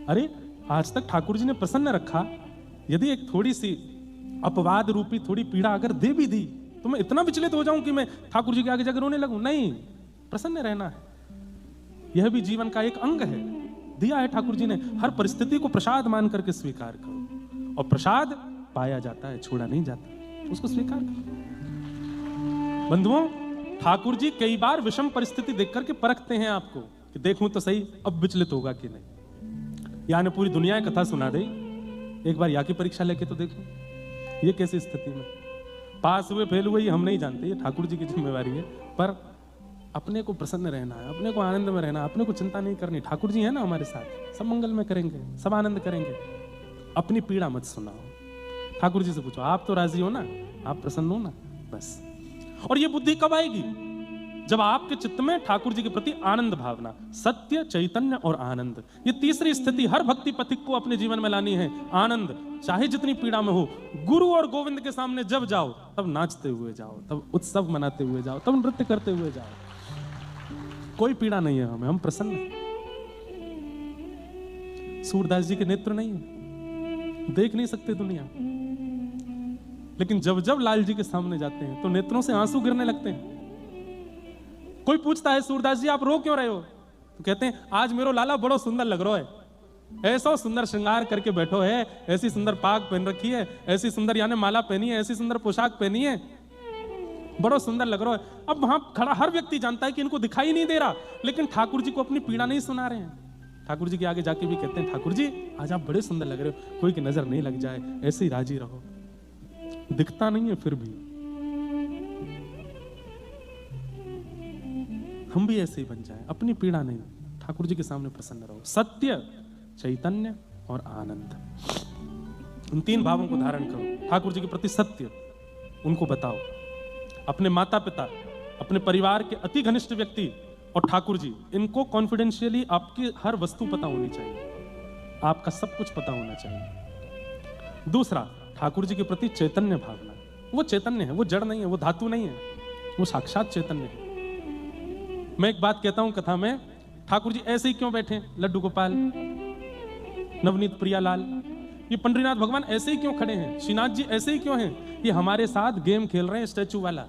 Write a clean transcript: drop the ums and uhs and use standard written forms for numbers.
अरे आज तक ठाकुर जी ने प्रसन्न रखा, यदि एक थोड़ी सी अपवाद रूपी थोड़ी पीड़ा अगर दे भी दी तो मैं इतना विचलित हो जाऊं कि मैं ठाकुर जी के आगे जाकर रोने लगूं? नहीं, प्रसन्न रहना है, यह भी जीवन का एक अंग है। दिया है ठाकुर जी ने, हर परिस्थिति को प्रसाद मान करके स्वीकार करो, और प्रसाद पाया जाता है, छोड़ा नहीं जाता, उसको स्वीकार करो। बंधुओं, ठाकुर जी कई बार विषम परिस्थिति देख करके परखते हैं आपको कि देखूं तो सही अब विचलित होगा कि नहीं। या ने पूरी दुनिया की कथा सुना दे, एक बार या की परीक्षा लेके तो देखो ये कैसी स्थिति में पास हुए फेल हुए, ये हम नहीं जानते, ये ठाकुर जी की जिम्मेवारी है। पर अपने को प्रसन्न रहना है, अपने को आनंद में रहना, अपने को चिंता नहीं करनी। ठाकुर जी है ना हमारे साथ, सब मंगल में करेंगे, सब आनंद करेंगे। अपनी पीड़ा मत सुनाओ, ठाकुर जी से पूछो आप तो राजी हो ना, आप प्रसन्न हो ना, बस। और ये बुद्धि कब आएगी? जब आपके चित्त में ठाकुर जी के प्रति आनंद भावना, सत्य, चैतन्य और आनंद, ये तीसरी स्थिति हर भक्ति पथिक को अपने जीवन में लानी है। आनंद, चाहे जितनी पीड़ा में हो, गुरु और गोविंद के सामने जब जाओ तब नाचते हुए जाओ, तब उत्सव मनाते हुए जाओ, तब नृत्य करते हुए जाओ। कोई पीड़ा नहीं है हमें, हम प्रसन्न हैं। सूरदास जी के नेत्र नहीं है, देख नहीं सकते दुनिया, लेकिन जब जब लाल जी के सामने जाते हैं तो नेत्रों से आंसू गिरने लगते हैं। कोई पूछता है सूरदास जी आप रो क्यों रहे हो? तो कहते हैं आज मेरो लाला बड़ो सुंदर लग रहा है, ऐसा सुंदर श्रृंगार करके बैठो है, ऐसी सुंदर पाग पहन रखी है, ऐसी सुंदर यानी माला पहनी है, ऐसी सुंदर पोशाक पहनी है, बड़ो सुंदर लग रहा है। अब वहां खड़ा हर व्यक्ति जानता है कि इनको दिखाई नहीं दे रहा, लेकिन ठाकुर जी को अपनी पीड़ा नहीं सुना रहे हैं। ठाकुर जी के आगे जाके भी कहते हैं ठाकुर जी आज आप बड़े सुंदर लग रहे हो, कोई की नजर नहीं लग जाए, ऐसे ही राजी रहो। दिखता नहीं है फिर भी हम भी ऐसे ही बन जाए, अपनी पीड़ा नहीं, ठाकुर जी के सामने प्रसन्न रहो। सत्य, चैतन्य और आनंद, इन तीन भावों को धारण करो। ठाकुर जी के प्रति सत्य, उनको बताओ। अपने माता पिता, अपने परिवार के अति घनिष्ठ व्यक्ति और ठाकुर जी, इनको कॉन्फिडेंशियली आपकी हर वस्तु पता होनी चाहिए, आपका सब कुछ पता होना चाहिए। दूसरा, ठाकुर जी के प्रति चैतन्य भावना, वो चैतन्य है, वो जड़ नहीं है, वो धातु नहीं है, वो साक्षात चैतन्य है। मैं एक बात कहता हूं कथा में, ठाकुर जी ऐसे ही क्यों बैठे? लड्डू गोपाल, नवनीत प्रियालाल, ये पंडरीनाथ भगवान ऐसे ही क्यों खड़े हैं? श्रीनाथ जी ऐसे ही क्यों हैं? ये हमारे साथ गेम खेल रहे हैं स्टैचू वाला।